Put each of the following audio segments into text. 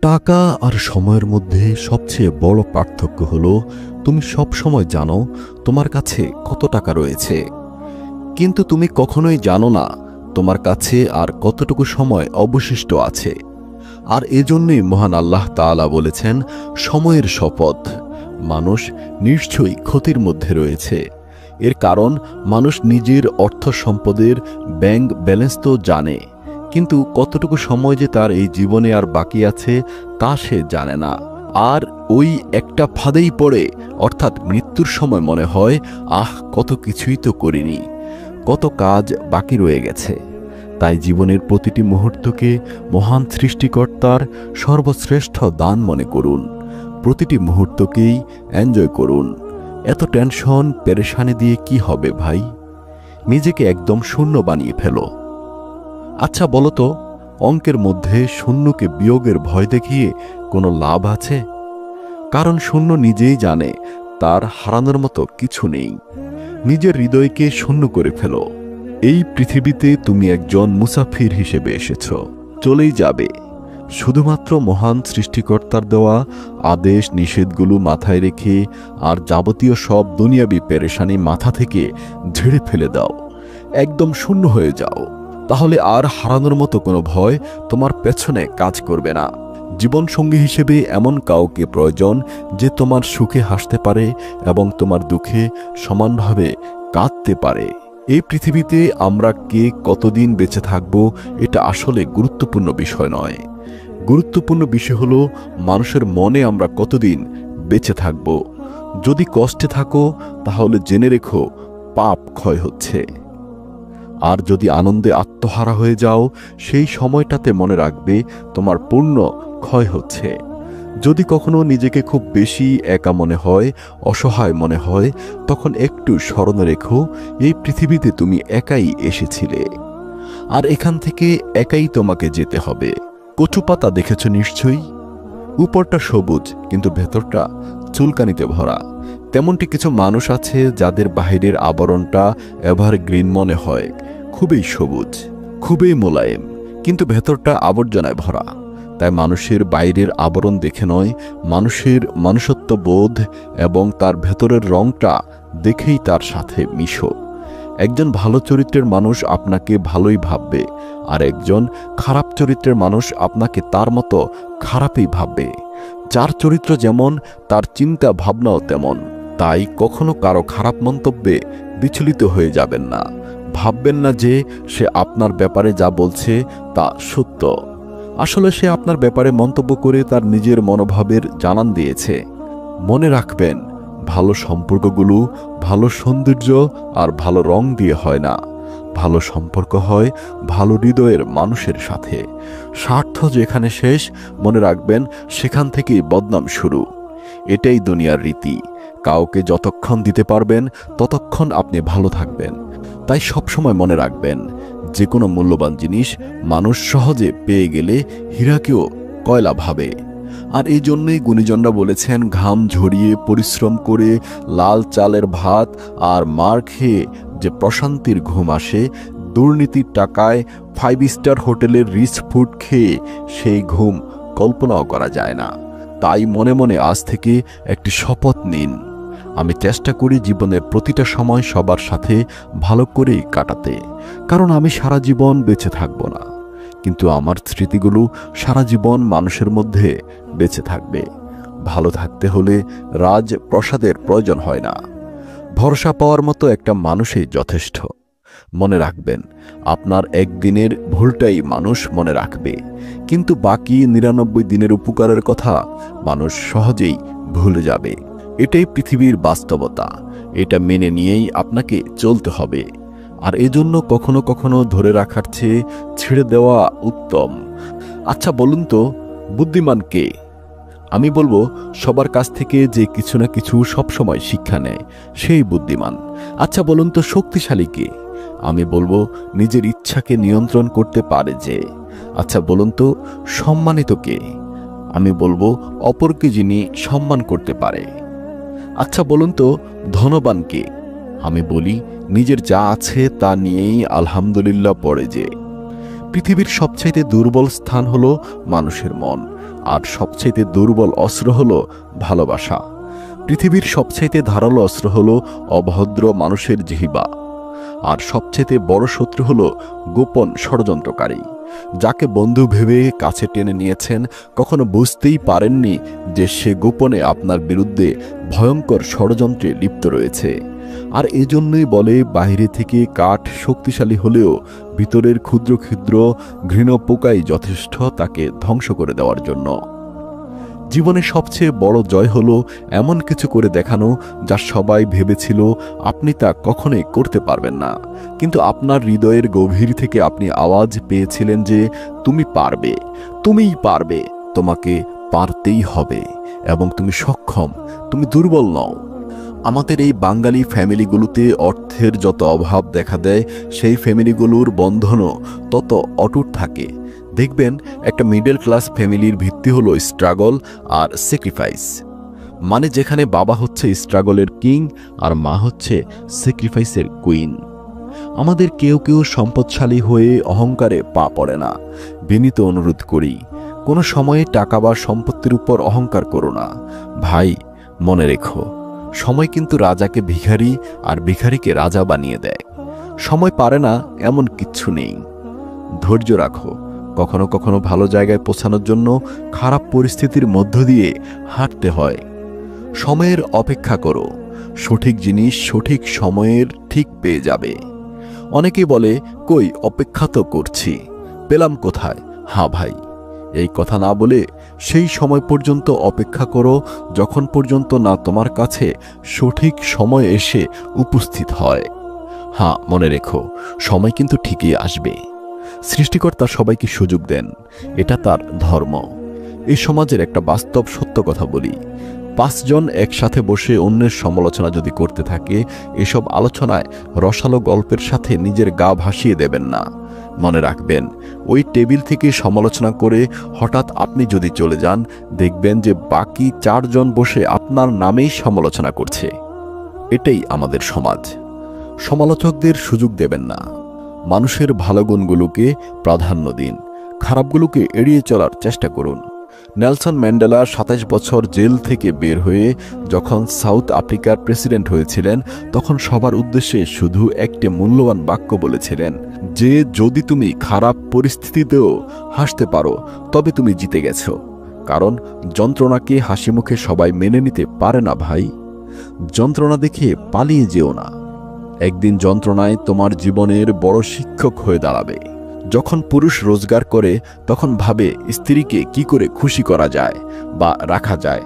টাকা আর সময়ের মধ্যে সবচেয়ে বড় পার্থক্য হলো তুমি সব সময় জানো তোমার কাছে কত টাকা রয়েছে, কিন্তু তুমি কখনোই জানো না তোমার কাছে আর কতটুকু সময় অবশিষ্ট আছে। আর এজন্যই মহান আল্লাহ তাআলা বলেছেন, সময়ের শপথ, মানুষ নিশ্চয়ই ক্ষতির মধ্যে রয়েছে। এর কারণ মানুষ নিজের অর্থ সম্পদের ব্যাংক ব্যালেন্স তো জানে, কিন্তু কতটুকু সময় যে তার এই জীবনে আর বাকি আছে তা সে জানে না। আর ওই একটা ফাঁদেই পড়ে, অর্থাৎ মৃত্যুর সময় মনে হয়, কত কিছুই তো করিনি, কত কাজ বাকি রয়ে গেছে। তাই জীবনের প্রতিটি মুহূর্তকে মহান সৃষ্টিকর্তার সর্বশ্রেষ্ঠ দান মনে করুন, প্রতিটি মুহূর্তকেই এনজয় করুন। এত টেনশন পেরেশানি দিয়ে কি হবে ভাই? নিজেকে একদম শূন্য বানিয়ে ফেলো। আচ্ছা বলো তো, অঙ্কের মধ্যে শূন্যকে বিয়োগের ভয় দেখিয়ে কোনো লাভ আছে? কারণ শূন্য নিজেই জানে তার হারানোর মতো কিছু নেই। নিজের হৃদয়কে শূন্য করে ফেলো। এই পৃথিবীতে তুমি একজন মুসাফির হিসেবে এসেছ, চলেই যাবে। শুধুমাত্র মহান সৃষ্টিকর্তার দেওয়া আদেশ নিষেধগুলো মাথায় রেখে আর যাবতীয় সব দুনিয়াবি পেরেশানি মাথা থেকে ঝেড়ে ফেলে দাও, একদম শূন্য হয়ে যাও। তাহলে আর হারানোর মতো কোনো ভয় তোমার পেছনে কাজ করবে না। জীবনসঙ্গী হিসেবে এমন কাউকে প্রয়োজন যে তোমার সুখে হাসতে পারে এবং তোমার দুঃখে সমানভাবে কাঁদতে পারে। এই পৃথিবীতে আমরা কে কতদিন বেঁচে থাকব এটা আসলে গুরুত্বপূর্ণ বিষয় নয়। গুরুত্বপূর্ণ বিষয় হলো মানুষের মনে আমরা কতদিন বেঁচে থাকব। যদি কষ্টে থাকো তাহলে জেনে রেখো পাপ ক্ষয় হচ্ছে। আর যদি আনন্দে আত্মহারা হয়ে যাও সেই সময়টাতে মনে রাখবে তোমার পূর্ণ ক্ষয় হচ্ছে। যদি কখনো নিজেকে খুব বেশি একা মনে হয়, অসহায় মনে হয়, তখন একটু স্মরণে রেখো এই পৃথিবীতে তুমি একাই এসেছিলে, আর এখান থেকে একাই তোমাকে যেতে হবে। কচু পাতা দেখেছ নিশ্চয়ই, উপরটা সবুজ কিন্তু ভেতরটা চুলকানিতে ভরা। তেমনটি কিছু মানুষ আছে যাদের বাহিরের আবরণটা এভারগ্রিন মনে হয়, খুবই সবুজ, খুবই মোলায়েম, কিন্তু ভেতরটা আবর্জনায় ভরা। তাই মানুষের বাইরের আবরণ দেখে নয়, মানুষের মনুষ্যত্ববোধ এবং তার ভেতরের রংটা দেখেই তার সাথে মিশো। একজন ভালো চরিত্রের মানুষ আপনাকে ভালোই ভাববে, আর একজন খারাপ চরিত্রের মানুষ আপনাকে তার মতো খারাপই ভাববে। যার চরিত্র যেমন তার চিন্তা ভাবনাও তেমন। তাই কখনো কারো খারাপ মন্তব্যে বিচলিত হয়ে যাবেন না। ভাববেন না যে সে আপনার ব্যাপারে যা বলছে তা সত্য। আসলে সে আপনার ব্যাপারে মন্তব্য করে তার নিজের মনোভাবের জানান দিয়েছে। মনে রাখবেন, ভালো সম্পর্কগুলো ভালো সৌন্দর্য আর ভালো রং দিয়ে হয় না। ভালো সম্পর্ক হয় ভালো হৃদয়ের মানুষের সাথে। স্বার্থ যেখানে শেষ, মনে রাখবেন সেখান থেকেই বদনাম শুরু। এটাই দুনিয়ার রীতি। কাউকে যতক্ষণ দিতে পারবেন ততক্ষণ আপনি ভালো থাকবেন। তাই সবসময় মনে রাখবেন, যে কোনো মূল্যবান জিনিস মানুষ সহজে পেয়ে গেলে হীরাকেও কয়লা ভাবে। আর এই জন্যই গুণীজনরা বলেছেন, ঘাম ঝরিয়ে পরিশ্রম করে লাল চালের ভাত আর মার খেয়ে যে প্রশান্তির ঘুম আসে, দুর্নীতির টাকায় 5 স্টার হোটেলের রিচ ফুড খেয়ে সেই ঘুম কল্পনাও করা যায় না। তাই মনে মনে আজ থেকে একটি শপথ নিন, আমি চেষ্টা করি জীবনের প্রতিটা সময় সবার সাথে ভালো করেই কাটাতে। কারণ আমি সারা জীবন বেঁচে থাকব না, কিন্তু আমার স্মৃতিগুলো সারা জীবন মানুষের মধ্যে বেঁচে থাকবে। ভালো থাকতে হলে রাজপ্রাসাদের প্রয়োজন হয় না, ভরসা পাওয়ার মতো একটা মানুষই যথেষ্ট। মনে রাখবেন, আপনার একদিনের ভুলটাই মানুষ মনে রাখবে, কিন্তু বাকি 99 দিনের উপকারের কথা মানুষ সহজেই ভুলে যাবে। এটাই পৃথিবীর বাস্তবতা। এটা মেনে নিয়েই আপনাকে চলতে হবে। আর এজন্য কখনো কখনো ধরে রাখার চেয়ে ছেড়ে দেওয়া উত্তম। আচ্ছা বলুন তো, বুদ্ধিমান কে? আমি বলবো, সবার কাছ থেকে যে কিছু না কিছু সবসময় শিক্ষা নেয় সেই বুদ্ধিমান। আচ্ছা বলুন তো, শক্তিশালী কে? আমি বলবো, নিজের ইচ্ছাকে নিয়ন্ত্রণ করতে পারে যে। আচ্ছা বলুন তো, সম্মানিত কে? আমি বলবো, অপরকে যিনি সম্মান করতে পারে। আচ্ছা বলুন তো, ধনবান কে? আমি বলি, নিজের যা আছে তা নিয়েই আলহামদুলিল্লাহ পড়ে যে। পৃথিবীর সবচাইতে দুর্বল স্থান হলো মানুষের মন, আর সবচাইতে দুর্বল অস্ত্র হলো ভালোবাসা। পৃথিবীর সবচাইতে ধারালো অস্ত্র হলো অভদ্র মানুষের জিহ্বা, আর সবচাইতে বড় শত্রু হলো গোপন ষড়যন্ত্রকারী। যাকে বন্ধু ভেবে কাছে টেনে নিয়েছেন, কখনো বুঝতেই পারেননি যে সে গোপনে আপনার বিরুদ্ধে ভয়ঙ্কর ষড়যন্ত্রে লিপ্ত রয়েছে। আর এজন্যই বলে, বাইরে থেকে কাঠ শক্তিশালী হলেও ভিতরের ক্ষুদ্র ক্ষুদ্র ঘৃণ পোকাই যথেষ্ট তাকে ধ্বংস করে দেওয়ার জন্য। জীবনে সবচেয়ে বড় জয় হলো এমন কিছু করে দেখানো যা সবাই ভেবেছিল আপনি তা কখনোই করতে পারবেন না, কিন্তু আপনার হৃদয়ের গভীর থেকে আপনি আওয়াজ পেয়েছিলেন যে তুমি পারবে, তুমিই পারবে, তোমাকে পারতেই হবে, এবং তুমি সক্ষম, তুমি দুর্বল নও। আমাদের এই বাঙালি ফ্যামিলিগুলোতে অর্থের যত অভাব দেখা দেয়, সেই ফ্যামিলিগুলোর বন্ধনও তত অটুট থাকে। দেখবেন একটা মিডল ক্লাস ফ্যামিলির ভিত্তি হলো স্ট্রাগল আর স্যাক্রিফাইস। মানে যেখানে বাবা হচ্ছে স্ট্রাগলের কিং আর মা হচ্ছে স্যাক্রিফাইসের কুইন। আমাদের কেউ কেউ সম্পদশালী হয়ে অহংকারে পা পড়ে না। বিনীত অনুরোধ করি, কোনো সময়ে টাকা বা সম্পত্তির উপর অহংকার করো না। ভাই, মনে রেখো, সময় কিন্তু রাজাকে ভিখারি আর ভিখারিকে রাজা বানিয়ে দেয়। সময় পারে না এমন কিচ্ছু নেই। ধৈর্য রাখো। কখনো কখনো ভালো জায়গায় পৌঁছানোর জন্য খারাপ পরিস্থিতির মধ্য দিয়ে হাঁটতে হয়। সময়ের অপেক্ষা করো, সঠিক জিনিস সঠিক সময়ের ঠিক পেয়ে যাবে। অনেকেই বলে, কই অপেক্ষা তো করছি, পেলাম কোথায়? হ্যাঁ ভাই, এই কথা না বলে সেই সময় পর্যন্ত অপেক্ষা করো যখন পর্যন্ত না তোমার কাছে সঠিক সময় এসে উপস্থিত হয়। হ্যাঁ, মনে রেখো, সময় কিন্তু ঠিকই আসবে। সৃষ্টিকর্তা সবাইকে সুযোগ দেন, এটা তার ধর্ম। এই সমাজের একটা বাস্তব সত্য কথা বলি, 5 জন একসাথে বসে অন্যের সমালোচনা যদি করতে থাকে, এসব আলোচনায় রসালো গল্পের সাথে নিজের গা ভাসিয়ে দেবেন না। মনে রাখবেন, ওই টেবিল থেকে সমালোচনা করে হঠাৎ আপনি যদি চলে যান, দেখবেন যে বাকি 4 জন বসে আপনার নামেই সমালোচনা করছে। এটাই আমাদের সমাজ। সমালোচকদের সুযোগ দেবেন না। মানুষের ভালো গুণগুলোকে প্রাধান্য দিন, খারাপগুলোকে এড়িয়ে চলার চেষ্টা করুন। নেলসন ম্যান্ডেলা 27 বছর জেল থেকে বের হয়ে যখন সাউথ আফ্রিকার প্রেসিডেন্ট হয়েছিলেন, তখন সবার উদ্দেশ্যে শুধু একটি মূল্যবান বাক্য বলেছিলেন যে, যদি তুমি খারাপ পরিস্থিতিতেও হাসতে পারো তবে তুমি জিতে গেছো। কারণ যন্ত্রণাকে হাসি মুখে সবাই মেনে নিতে পারে না ভাই। যন্ত্রণা দেখে পালিয়ে যেও না। একদিন যন্ত্রণায় তোমার জীবনের বড় শিক্ষক হয়ে দাঁড়াবে। যখন পুরুষ রোজগার করে তখন ভাবে স্ত্রীকে কি করে খুশি করা যায় বা রাখা যায়,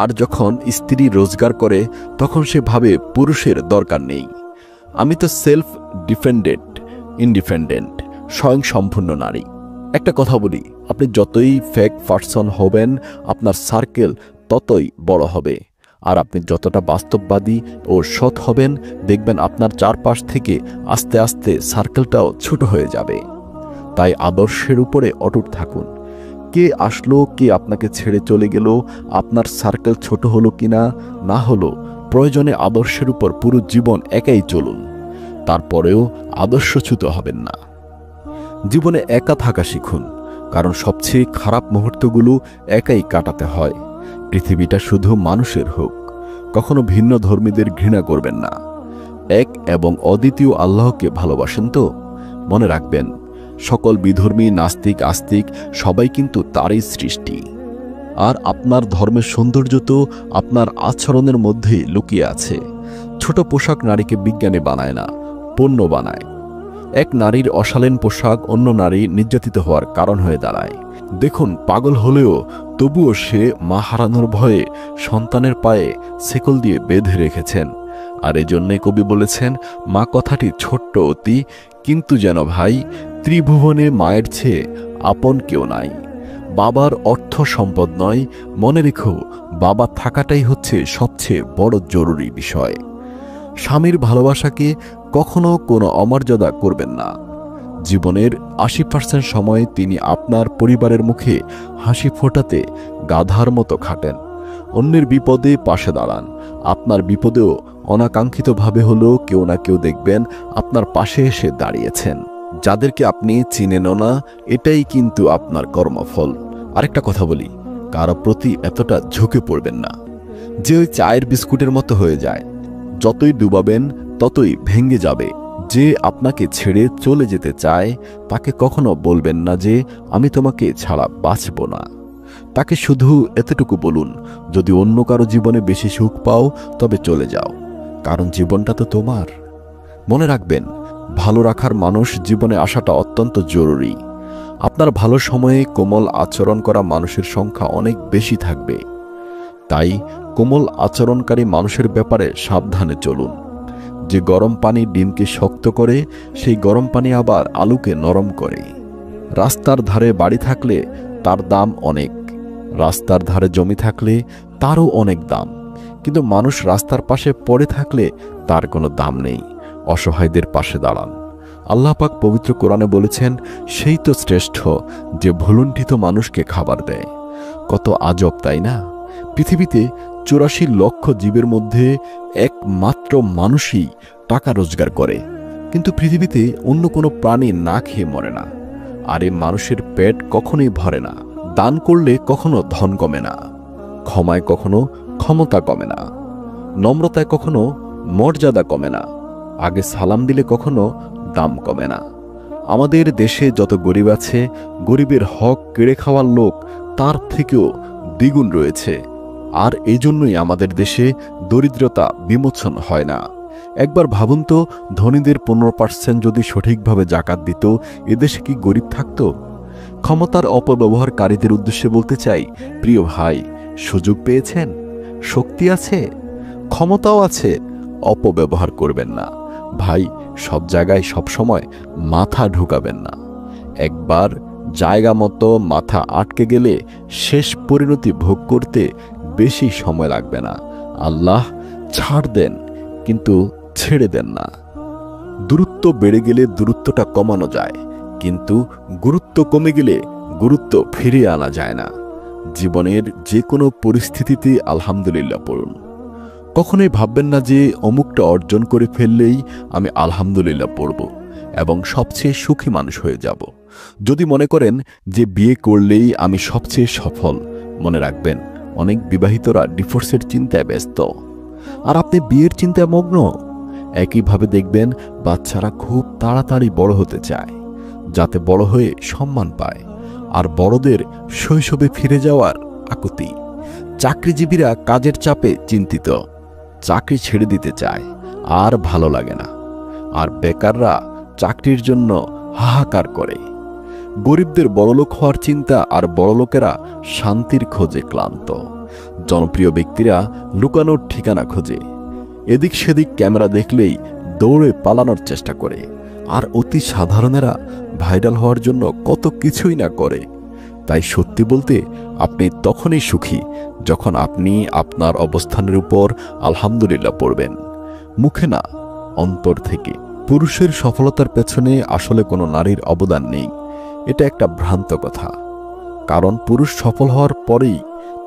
আর যখন স্ত্রী রোজগার করে তখন সে ভাবে পুরুষের দরকার নেই। আমি তো সেলফ ইন্ডিপেন্ডেন্ট, স্বয়ংসম্পূর্ণ নারী। একটা কথা বলি, আপনি যতই ফেক পারসন হবেন, আপনার সার্কেল ততই বড় হবে। আর আপনি যতটা বাস্তববাদী ও সৎ হবেন, দেখবেন আপনার চারপাশ থেকে আস্তে আস্তে সার্কেলটাও ছোট হয়ে যাবে। তাই আদর্শের উপরে অটুট থাকুন। কে আসলো, কে আপনাকে ছেড়ে চলে গেল, আপনার সার্কেল ছোট হলো কিনা না হলো, প্রয়োজনে আদর্শের উপর পুরো জীবন একাই চলুন। তারপরেও আদর্শচ্যুত হবেন না। জীবনে একা থাকা শিখুন, কারণ সবচেয়ে খারাপ মুহূর্তগুলো একাই কাটাতে হয়। পৃথিবীটা শুধু মানুষের হোক, কখনো ভিন্ন ধর্মীদের ঘৃণা করবেন না। এক এবং অদ্বিতীয় আল্লাহকে ভালোবাসেন তো? মনে রাখবেন, সকল বিধর্মী, নাস্তিক, আস্তিক সবাই কিন্তু তারই সৃষ্টি। আর আপনার ধর্মের সৌন্দর্য তো আপনার আচরণের মধ্যেই লুকিয়ে আছে। ছোট পোশাক নারীকে বিজ্ঞানী বানায় না, পণ্য বানায়। এক নারীর অশালীন পোশাক অন্য নারী নির্যাতিত হওয়ার কারণ হয়ে দাঁড়ায়। দেখুন, পাগল হলেও তবুও সে মা হারানোর ভয়ে সন্তানের পায়ে শেকল দিয়ে বেঁধে রেখেছেন। আর এজন্যে কবি বলেছেন, মা কথাটি ছোট্ট অতি, কিন্তু যেন ভাই ত্রিভুবনে মায়ের চেয়ে আপন কেউ নাই। বাবার অর্থ সম্পদ নয়, মনে রেখো বাবা থাকাটাই হচ্ছে সবচেয়ে বড় জরুরি বিষয়। স্বামীর ভালোবাসাকে কখনো কোনো অমর্যাদা করবেন না। জীবনের 80% সময় তিনি আপনার পরিবারের মুখে হাসি ফোটাতে গাধার মতো খাটেন। অন্যের বিপদে পাশে দাঁড়ান। আপনার বিপদেও অনাকাঙ্ক্ষিতভাবে হলেও কেউ না কেউ দেখবেন আপনার পাশে এসে দাঁড়িয়েছেন। যাদেরকে আপনি চিনেনও না, এটাই কিন্তু আপনার কর্মফল। আরেকটা কথা বলি, কারো প্রতি এতটা ঝুঁকে পড়বেন না যে ওই চায়ের বিস্কুটের মতো হয়ে যায়, যতই ডুবাবেন ততই ভেঙে যাবে। যে আপনাকে ছেড়ে চলে যেতে চায় তাকে কখনো বলবেন না যে আমি তোমাকে ছাড়া বাঁচব না। তাকে শুধু এতটুকু বলুন, যদি অন্য কারো জীবনে বেশি সুখ পাও তবে চলে যাও, কারণ জীবনটা তো তোমার। মনে রাখবেন, ভালো রাখার মানুষ জীবনে আসাটা অত্যন্ত জরুরি। আপনার ভালো সময়ে কোমল আচরণ করা মানুষের সংখ্যা অনেক বেশি থাকবে। তাই কোমল আচরণকারী মানুষের ব্যাপারে সাবধানে চলুন। যে গরম পানি ডিমকে শক্ত করে, সেই গরম পানি আবার আলুকে নরম করে। রাস্তার ধারে বাড়ি থাকলে তার দাম অনেক, রাস্তার ধারে জমি থাকলে তারও অনেক দাম, কিন্তু মানুষ রাস্তার পাশে পড়ে থাকলে তার কোনো দাম নেই। অসহায়দের পাশে দাঁড়ান। আল্লাহ পাক পবিত্র কোরআনে বলেছেন, সেই তো শ্রেষ্ঠ যে ভুলুণ্ঠিত মানুষকে খাবার দেয়। কত আজব, তাই না? পৃথিবীতে ৮৪ লক্ষ জীবের মধ্যে একমাত্র মানুষই টাকা রোজগার করে, কিন্তু পৃথিবীতে অন্য কোনো প্রাণী না খেয়ে মরে না। আর এই মানুষের পেট কখনোই ভরে না। দান করলে কখনো ধন কমে না, ক্ষমায় কখনো ক্ষমতা কমে না, নম্রতায় কখনো মর্যাদা কমে না, আগে সালাম দিলে কখনো দাম কমে না। আমাদের দেশে যত গরিব আছে, গরিবের হক কেড়ে খাওয়ার লোক তার থেকেও দ্বিগুণ রয়েছে। আর এই জন্যই আমাদের দেশে দরিদ্রতা বিমোচন হয় না। একবার ভাবুন তো, ধনীদের 15% যদি সঠিকভাবে জাকাত দিত, এদেশে কি গরিব থাকত? ক্ষমতার অপব্যবহারকারীদের উদ্দেশ্যে বলতে চাই, প্রিয় ভাই, সুযোগ পেয়েছেন, শক্তি আছে, ক্ষমতাও আছে, অপব্যবহার করবেন না। ভাই, সব জায়গায় সবসময় মাথা ঢুকাবেন না। একবার জায়গা মতো মাথা আটকে গেলে শেষ পরিণতি ভোগ করতে বেশি সময় লাগবে না। আল্লাহ ছাড় দেন, কিন্তু ছেড়ে দেন না। দূরত্ব বেড়ে গেলে দূরত্বটা কমানো যায়, কিন্তু গুরুত্ব কমে গেলে গুরুত্ব ফিরিয়ে আনা যায় না। জীবনের যে কোনো পরিস্থিতিতে আলহামদুলিল্লাহ পড়ুন। কখনোই ভাববেন না যে অমুকটা অর্জন করে ফেললেই আমি আলহামদুলিল্লাহ পড়ব এবং সবচেয়ে সুখী মানুষ হয়ে যাব। যদি মনে করেন যে বিয়ে করলেই আমি সবচেয়ে সফল, মনে রাখবেন অনেক বিবাহিতরা ডিভোর্সের চিন্তায় ব্যস্ত, আর আপনি বিয়ের চিন্তায় মগ্ন। একইভাবে দেখবেন বাচ্চারা খুব তাড়াতাড়ি বড় হতে চায়, যাতে বড় হয়ে সম্মান পায়, আর বড়দের শৈশবে ফিরে যাওয়ার আকুতি। চাকরিজীবীরা কাজের চাপে চিন্তিত, চাকরি ছেড়ে দিতে চায়, আর ভালো লাগে না। আর বেকাররা চাকরির জন্য হাহাকার করে। গরিবদের বড়লোক হওয়ার চিন্তা, আর বড়লোকেরা শান্তির খোঁজে ক্লান্ত। জনপ্রিয় ব্যক্তিরা লুকানোর ঠিকানা খোঁজে, এদিক সেদিক ক্যামেরা দেখলেই দৌড়ে পালানোর চেষ্টা করে, আর অতি সাধারণেরা ভাইরাল হওয়ার জন্য কত কিছুই না করে। তাই সত্যি বলতে, আপনি তখনই সুখী যখন আপনি আপনার অবস্থানের উপর আলহামদুলিল্লাহ পড়বেন, মুখে না, অন্তর থেকে। পুরুষের সফলতার পেছনে আসলে কোনো নারীর অবদান নেই, এটা একটা ভ্রান্ত কথা। কারণ পুরুষ সফল হওয়ার পরেই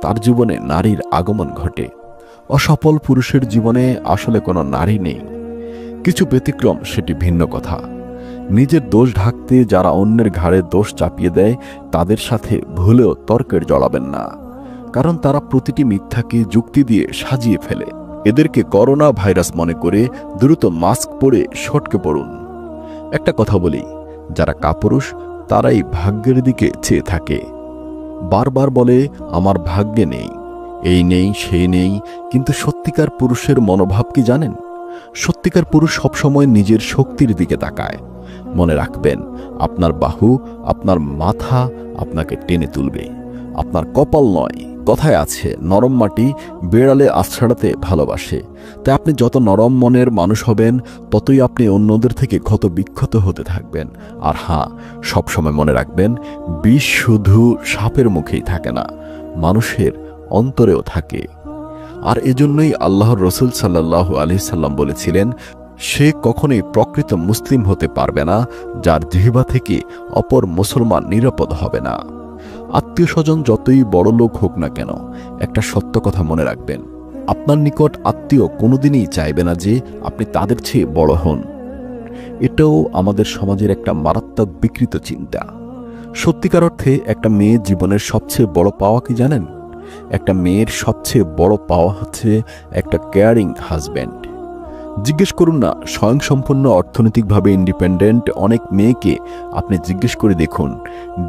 তার জীবনে নারীর আগমন ঘটে। অসফল পুরুষের জীবনে আসলে কোনো নারী নেই। কিছু ব্যতিক্রম, সেটি ভিন্ন কথা। নিজের দোষ ঢাকতে যারা অন্যের ঘাড়ে দোষ চাপিয়ে দেয়, তাদের সাথে ভুলেও তর্কের জড়াবেন না, কারণ তারা প্রতিটি মিথ্যাকে যুক্তি দিয়ে সাজিয়ে ফেলে। এদেরকে করোনা ভাইরাস মনে করে দ্রুত মাস্ক পরে সটকে পড়ুন। একটা কথা বলি, যারা কাপুরুষ তারাই ভাগ্যের দিকে চেয়ে থাকে, বারবার বলে আমার ভাগ্যে নেই, এই নেই সেই নেই। কিন্তু সত্যিকার পুরুষের মনোভাব কি জানেন? সত্যিকার পুরুষ সবসময় নিজের শক্তির দিকে তাকায়। মনে রাখবেন, আপনার বাহু, আপনার মাথা আপনাকে টেনে তুলবে, আপনার কপাল নয়। কথায় আছে, নরম মাটি বেড়ালে আছড়াতে ভালোবাসে। তাই আপনি যত নরম মনের মানুষ হবেন, ততই আপনি অন্যদের থেকে ক্ষত বিক্ষত হতে থাকবেন। আর হ্যাঁ, সবসময় মনে রাখবেন, বিষ শুধু সাপের মুখেই থাকে না, মানুষের অন্তরেও থাকে। আর এজন্যই আল্লাহর রসুল সাল্লাল্লাহু আলাইহি সাল্লাম বলেছিলেন, সে কখনোই প্রকৃত মুসলিম হতে পারবে না যার জিহ্বা থেকে অপর মুসলমান নিরাপদ হবে না। আত্মীয় স্বজন যতই বড় লোক হোক না কেন, একটা সত্য কথা মনে রাখবেন, আপনার নিকট আত্মীয় কোনোদিনই চাইবে না যে আপনি তাদের চেয়ে বড় হন। এটাও আমাদের সমাজের একটা মারাত্মক বিকৃত চিন্তা। সত্যিকার অর্থে একটা মেয়ের জীবনের সবচেয়ে বড় পাওয়া কি জানেন? একটা মেয়ের সবচেয়ে বড় পাওয়া হচ্ছে একটা কেয়ারিং হাজব্যান্ড। জিজ্ঞেস করুন না, স্বয়ংসম্পূর্ণ অর্থনৈতিকভাবে ইন্ডিপেন্ডেন্ট অনেক মেয়েকে আপনি জিজ্ঞেস করে দেখুন,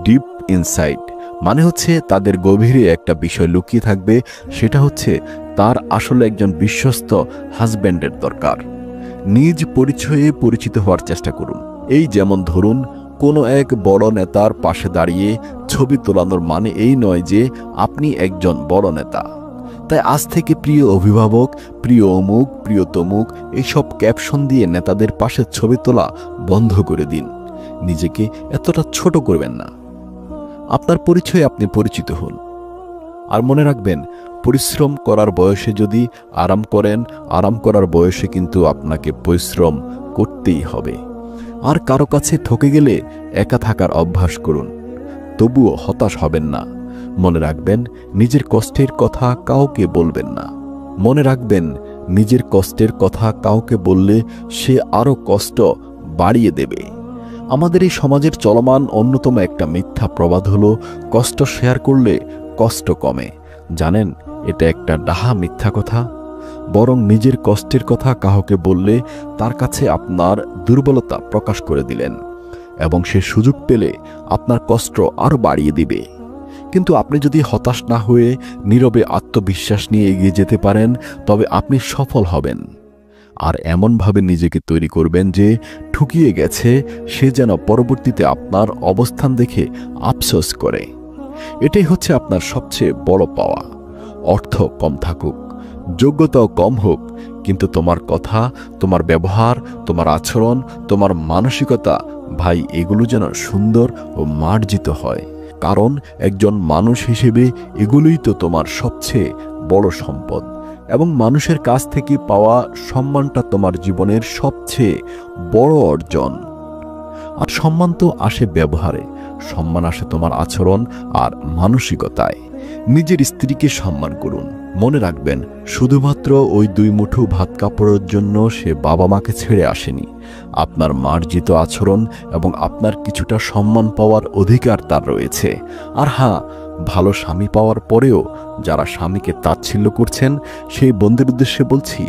ডিপ ইনসাইড মানে হচ্ছে তাদের গভীরে একটা বিষয় লুকিয়ে থাকবে, সেটা হচ্ছে তার আসলে একজন বিশ্বস্ত হাজব্যান্ডের দরকার। নিজ পরিচয়ে পরিচিত হওয়ার চেষ্টা করুন। এই যেমন ধরুন, কোনো এক বড় নেতার পাশে দাঁড়িয়ে ছবি তোলানোর মানে এই নয় যে আপনি একজন বড় নেতা। তাই আজ থেকে প্রিয় অভিভাবক, প্রিয় অমুক, প্রিয় তমুক এইসব ক্যাপশন দিয়ে নেতাদের পাশে ছবি তোলা বন্ধ করে দিন। নিজেকে এতটা ছোট করবেন না। আপনার পরিচয়ে আপনি পরিচিত হন। আর মনে রাখবেন, পরিশ্রম করার বয়সে যদি আরাম করেন, আরাম করার বয়সে কিন্তু আপনাকে পরিশ্রম করতেই হবে। আর কারো কাছে ঠকে গেলে একা থাকার অভ্যাস করুন, তবুও হতাশ হবেন না। মনে রাখবেন, নিজের কষ্টের কথা কাউকে বলবেন না। মনে রাখবেন, নিজের কষ্টের কথা কাউকে বললে সে আরও কষ্ট বাড়িয়ে দেবে। আমাদের এই সমাজের চলমান অন্যতম একটা মিথ্যা প্রবাদ হলো, কষ্ট শেয়ার করলে কষ্ট কমে। জানেন, এটা একটা ডাহা মিথ্যা কথা। বরং নিজের কষ্টের কথা কাউকে বললে তার কাছে আপনার দুর্বলতা প্রকাশ করে দিলেন এবং সে সুযোগ পেলে আপনার কষ্ট আরও বাড়িয়ে দিবে। কিন্তু আপনি যদি হতাশ না হয়ে নীরবে আত্মবিশ্বাস নিয়ে এগিয়ে যেতে পারেন, তবে আপনি সফল হবেন। আর এমনভাবে নিজেকে তৈরি করবেন যে ঠকিয়ে গেছে সে যেন পরবর্তীতে আপনার অবস্থান দেখে আফসোস করে। এটাই হচ্ছে আপনার সবচেয়ে বড় পাওয়া। অর্থ কম থাকুক, যোগ্যতাও কম হোক, কিন্তু তোমার কথা, তোমার ব্যবহার, তোমার আচরণ, তোমার মানসিকতা, ভাই, এগুলো যেন সুন্দর ও মার্জিত হয়। কারণ একজন মানুষ হিসেবে এগুলোই তো তোমার সবচেয়ে বড় সম্পদ। এবং মানুষের কাছ থেকে পাওয়া সম্মানটা তোমার জীবনের সবচেয়ে বড় অর্জন। আর সম্মান তো আসে ব্যবহারে, সম্মান আসে তোমার আচরণ আর মানসিকতায়। নিজের স্ত্রীকে সম্মান করুন। মনে রাখবেন, শুধুমাত্র ওই 2 মুঠো ভাত কাপড়ের জন্য সে বাবা মাকে ছেড়ে আসেনি। আপনার মার্জিত আচরণ এবং আপনার কিছুটা সম্মান পাওয়ার অধিকার তার রয়েছে। আর হ্যাঁ, ভালো স্বামী পাওয়ার পরেও যারা স্বামীকে তাচ্ছিল্য করছেন, সেই বন্ধুদের উদ্দেশ্যে বলছি,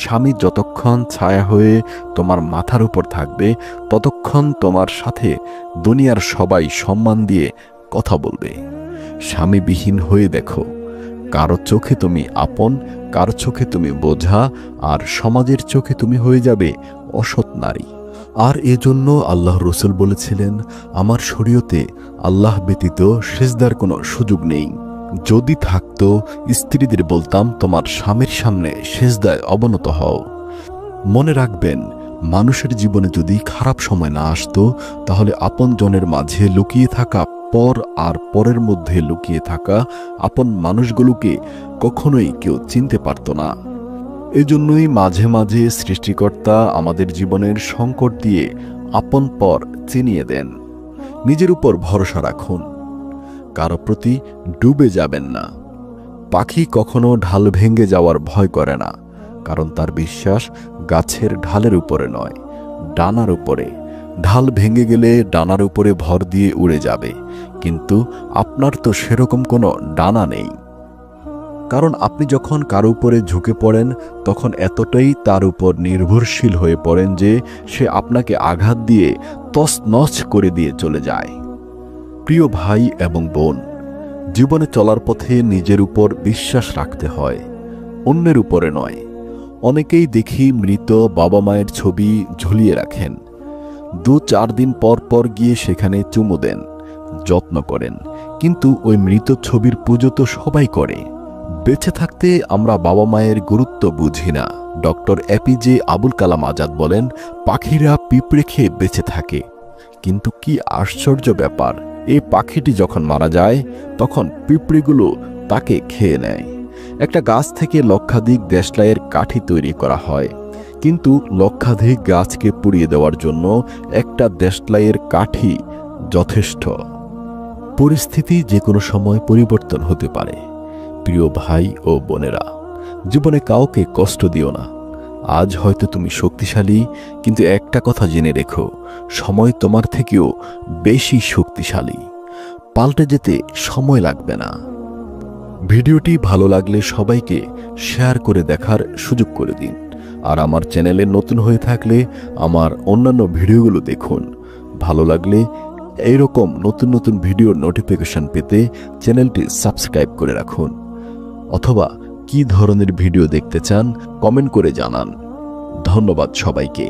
স্বামী যতক্ষণ ছায়া হয়ে তোমার মাথার উপর থাকবে, ততক্ষণ তোমার সাথে দুনিয়ার সবাই সম্মান দিয়ে কথা বলবে। স্বামীবিহীন হয়ে দেখো, কারো চোখে তুমি আপন, কারো চোখে তুমি বোঝা, আর সমাজের চোখে তুমি হয়ে যাবে অসৎ নারী। আর এজন্য আল্লাহ রসুল বলেছিলেন, আমার শরীয়তে আল্লাহ ব্যতীত সেজদার কোনো সুযোগ নেই। যদি থাকতো, স্ত্রীদের বলতাম তোমার স্বামীর সামনে সেজদায় অবনত হও। মনে রাখবেন, মানুষের জীবনে যদি খারাপ সময় না আসতো, তাহলে আপন জনের মাঝে লুকিয়ে থাকা পর আর পরের মধ্যে লুকিয়ে থাকা আপন মানুষগুলোকে কখনোই কেউ চিনতে পারত না। এজন্যই মাঝে মাঝে সৃষ্টিকর্তা আমাদের জীবনের সংকট দিয়ে আপন পর চিনিয়ে দেন। নিজের উপর ভরসা রাখুন, কারো প্রতি ডুবে যাবেন না। পাখি কখনো ঢাল ভেঙে যাওয়ার ভয় করে না, কারণ তার বিশ্বাস গাছের ঢালের উপরে নয়, ডানার উপরে। ঢাল ভেঙে গেলে ডানার উপরে ভর দিয়ে উড়ে যাবে, কিন্তু আপনার তো সেরকম কোনো ডানা নেই। কারণ আপনি যখন কারো উপরে ঝুঁকে পড়েন, তখন এতটাই তার উপর নির্ভরশীল হয়ে পড়েন যে সে আপনাকে আঘাত দিয়ে তছনছ করে দিয়ে চলে যায়। প্রিয় ভাই এবং বোন, জীবনে চলার পথে নিজের উপর বিশ্বাস রাখতে হয়, অন্যের উপরে নয়। অনেকেই দেখি মৃত বাবা মায়ের ছবি ঝুলিয়ে রাখেন, 2-4 দিন পর পর গিয়ে সেখানে চুমু দেন, যত্ন করেন, কিন্তু ওই মৃত ছবির পুজো তো সবাই করে। বেঁচে থাকতে আমরা বাবা মায়ের গুরুত্ব বুঝি না। ডক্টর এপিজে আবুল কালাম আজাদ বলেন, পাখিরা পিঁপড়ে খেয়ে বেঁচে থাকে। কিন্তু কি আশ্চর্য ব্যাপার, এই পাখিটি যখন মারা যায়, তখন পিঁপড়েগুলো তাকে খেয়ে নেয়। একটা গাছ থেকে লক্ষাধিক দেশলাইয়ের কাঠি তৈরি করা হয়, কিন্তু লক্ষাধিক গাছকে পুড়িয়ে দেওয়ার জন্য একটা দেশলাইয়ের কাঠি যথেষ্ট। পরিস্থিতি যে কোনো সময় পরিবর্তন হতে পারে। প্রিয় ভাই ও বোনেরা, জীবনে কাউকে কষ্ট দিও না, আজ হয়তো তুমি শক্তিশালী, কিন্তু একটা কথা জেনে রেখো, সময় তোমার থেকেও বেশি শক্তিশালী। পাল্টে যেতে সময় লাগবে না। ভিডিওটি ভালো লাগলে সবাইকে শেয়ার করে দেখার সুযোগ করে দিন। আর আমার চ্যানেলে নতুন হয়ে থাকলে আমার অন্যান্য ভিডিওগুলো দেখুন। ভালো লাগলে এইরকম নতুন নতুন ভিডিওর নোটিফিকেশন পেতে চ্যানেলটি সাবস্ক্রাইব করে রাখুন। অথবা কী ধরনের ভিডিও দেখতে চান কমেন্ট করে জানান। ধন্যবাদ সবাইকে।